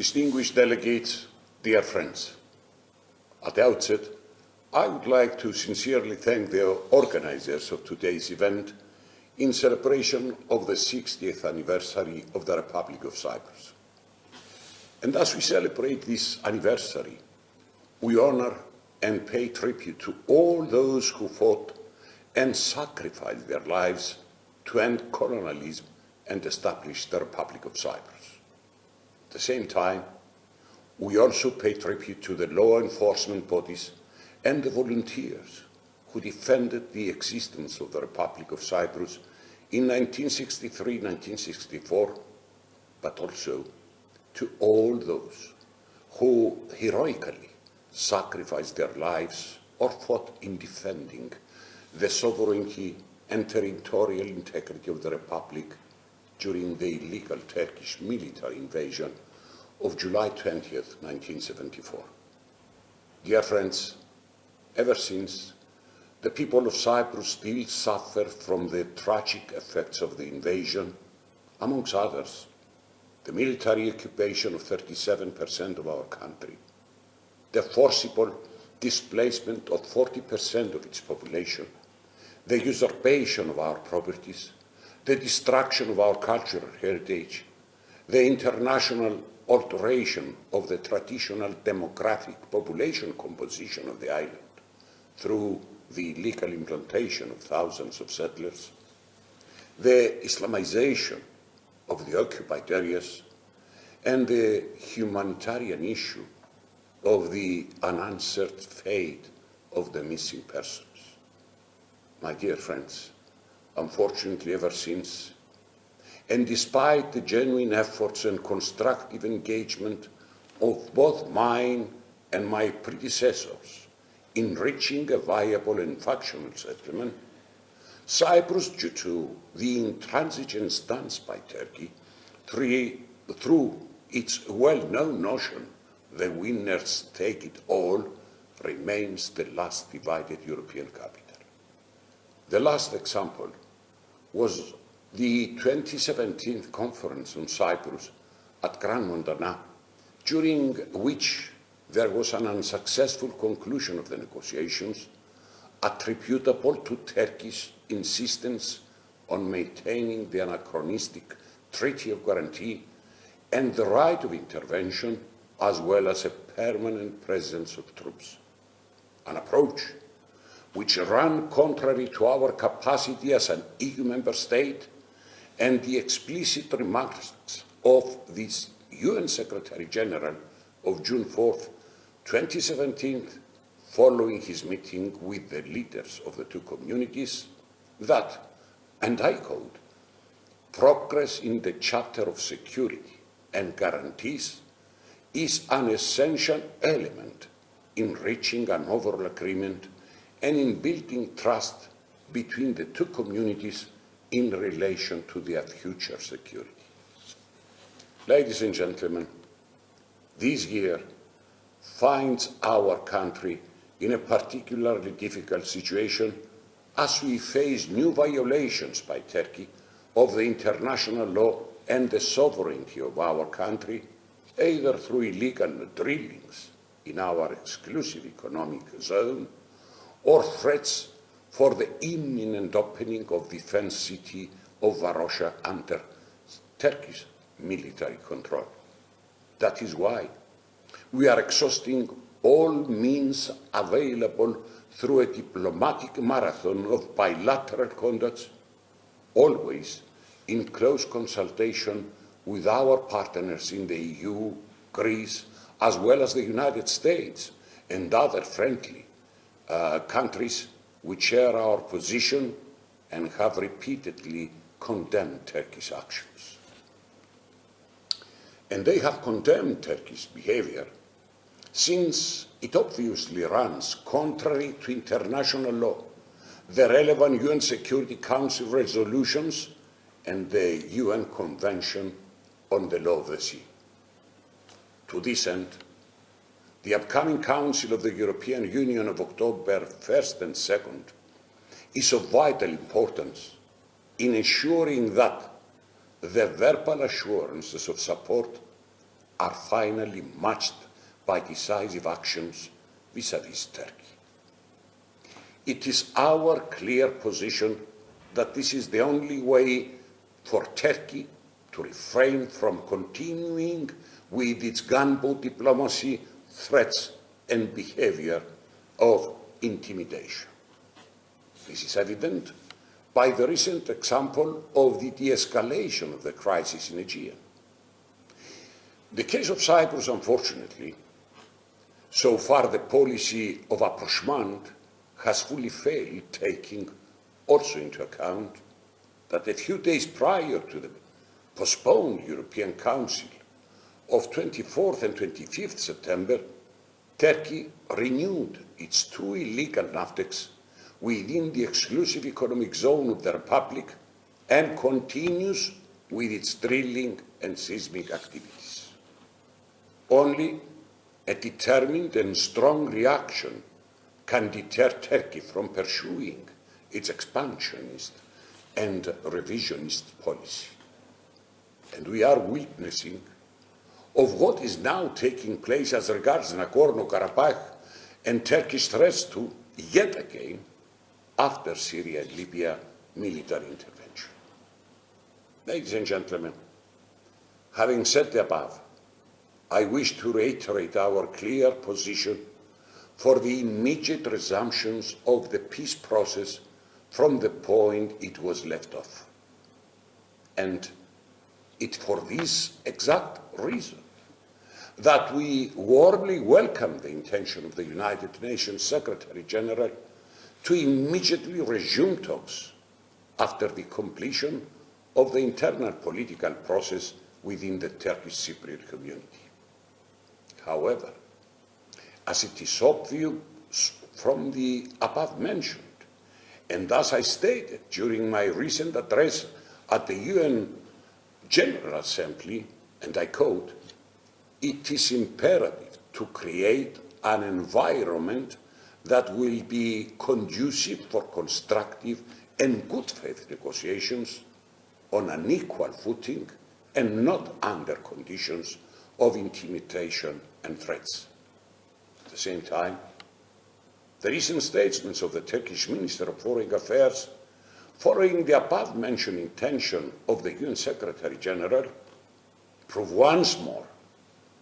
distinguished delegates, dear friends, at the outset, I would like to sincerely thank the organizers of today's event in celebration of the 60th anniversary of the Republic of Cyprus. And as we celebrate this anniversary, we honor and pay tribute to all those who fought and sacrificed their lives to end colonialism and establish the Republic of Cyprus. At the same time, we also pay tribute to the law enforcement bodies and the volunteers who defended the existence of the Republic of Cyprus in 1963-1964, but also to all those who heroically sacrificed their lives or fought in defending the sovereignty and territorial integrity of the Republic during the illegal Turkish military invasion of July 20th, 1974. Dear friends, ever since, the people of Cyprus still suffer from the tragic effects of the invasion, amongst others, the military occupation of 37% of our country, the forcible displacement of 40% of its population, the usurpation of our properties, the destruction of our cultural heritage, the international alteration of the traditional demographic population composition of the island through the illegal implantation of thousands of settlers, the Islamization of the occupied areas, and the humanitarian issue of the unanswered fate of the missing persons. My dear friends, unfortunately ever since, and despite the genuine efforts and constructive engagement of both mine and my predecessors in reaching a viable and functional settlement, Cyprus, due to the intransigent stance by Turkey, through its well-known notion, the winners take it all, remains the last divided European capital. The last example was the 2017 conference on Cyprus at Grand Montana, during which there was an unsuccessful conclusion of the negotiations attributable to Turkey's insistence on maintaining the anachronistic Treaty of Guarantee and the right of intervention, as well as a permanent presence of troops. An approach which ran contrary to our capacity as an EU member state and the explicit remarks of the UN Secretary General of June 4th, 2017, following his meeting with the leaders of the two communities, that, and I quote, progress in the chapter of security and guarantees is an essential element in reaching an overall agreement and in building trust between the two communities in relation to their future security. Ladies and gentlemen, this year finds our country in a particularly difficult situation as we face new violations by Turkey of the international law and the sovereignty of our country, either through illegal drillings in our exclusive economic zone or threats for the imminent opening of the defense city of Varosha under Turkish military control. That is why we are exhausting all means available through a diplomatic marathon of bilateral contacts, always in close consultation with our partners in the EU, Greece, as well as the United States and other friendly countries which share our position and have repeatedly condemned Turkey's actions. And they have condemned Turkey's behavior since it obviously runs contrary to international law, the relevant UN Security Council resolutions, and the UN Convention on the Law of the Sea. To this end, the upcoming Council of the European Union of October 1st and 2nd is of vital importance in ensuring that the verbal assurances of support are finally matched by decisive actions vis-à-vis Turkey. It is our clear position that this is the only way for Turkey to refrain from continuing with its gunboat diplomacy, threats, and behavior of intimidation. This is evident by the recent example of the de-escalation of the crisis in Aegean. The case of Cyprus, unfortunately, so far the policy of approachment has fully failed, taking also into account that a few days prior to the postponed European Council of 24th and 25th September, Turkey renewed its two illegal navtex within the exclusive economic zone of the Republic and continues with its drilling and seismic activities. Only a determined and strong reaction can deter Turkey from pursuing its expansionist and revisionist policy. And we are witnessing of what is now taking place as regards Nagorno-Karabakh and Turkish threats to, yet again, after Syria and Libya military intervention. Ladies and gentlemen, having said the above, I wish to reiterate our clear position for the immediate resumption of the peace process from the point it was left off. And it for this exact reason that we warmly welcome the intention of the United Nations Secretary General to immediately resume talks after the completion of the internal political process within the Turkish Cypriot community. However, as it is obvious from the above mentioned, and as I stated during my recent address at the UN General Assembly, and I quote, "It is imperative to create an environment that will be conducive for constructive and good faith negotiations on an equal footing and not under conditions of intimidation and threats." At the same time, the recent statements of the Turkish Minister of Foreign Affairs following the above-mentioned intention of the UN Secretary General prove once more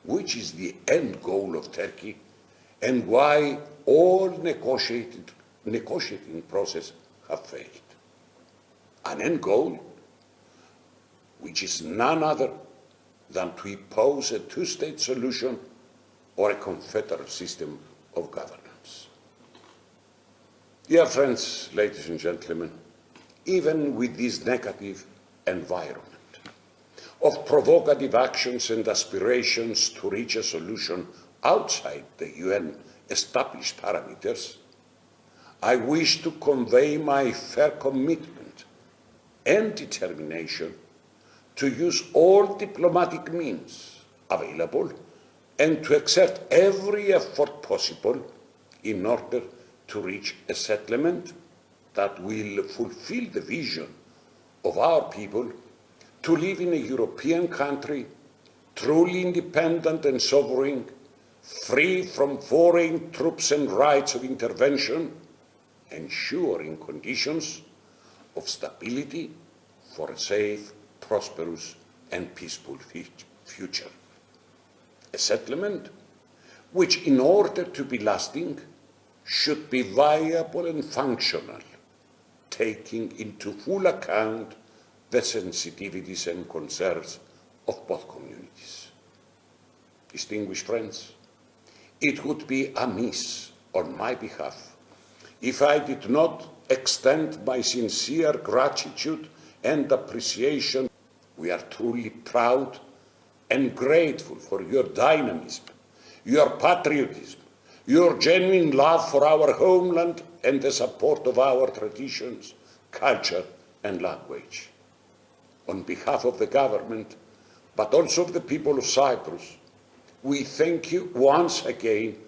which is the end goal of Turkey and why all negotiating process have failed. An end goal which is none other than to impose a two-state solution or a confederal system of governance. Dear friends, ladies and gentlemen, even with this negative environment of provocative actions and aspirations to reach a solution outside the UN established parameters, I wish to convey my fair commitment and determination to use all diplomatic means available and to exert every effort possible in order to reach a settlement that will fulfill the vision of our people to live in a European country truly independent and sovereign, free from foreign troops and rights of intervention, ensuring conditions of stability for a safe, prosperous and peaceful future. A settlement which, in order to be lasting, should be viable and functional, taking into full account the sensitivities and concerns of both communities. Distinguished friends, it would be amiss on my behalf if I did not extend my sincere gratitude and appreciation. We are truly proud and grateful for your dynamism, your patriotism, your genuine love for our homeland and the support of our traditions, culture and language. On behalf of the government, but also of the people of Cyprus, we thank you once again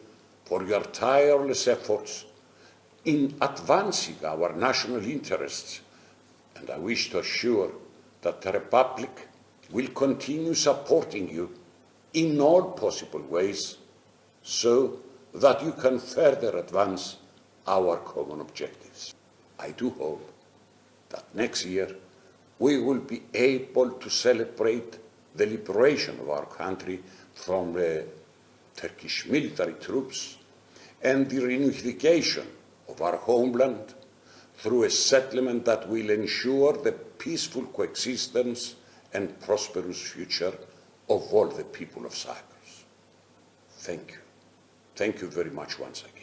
for your tireless efforts in advancing our national interests, and I wish to assure that the Republic will continue supporting you in all possible ways so that you can further advance our common objectives. I do hope that next year we will be able to celebrate the liberation of our country from the Turkish military troops and the reunification of our homeland through a settlement that will ensure the peaceful coexistence and prosperous future of all the people of Cyprus. Thank you. Thank you very much once again.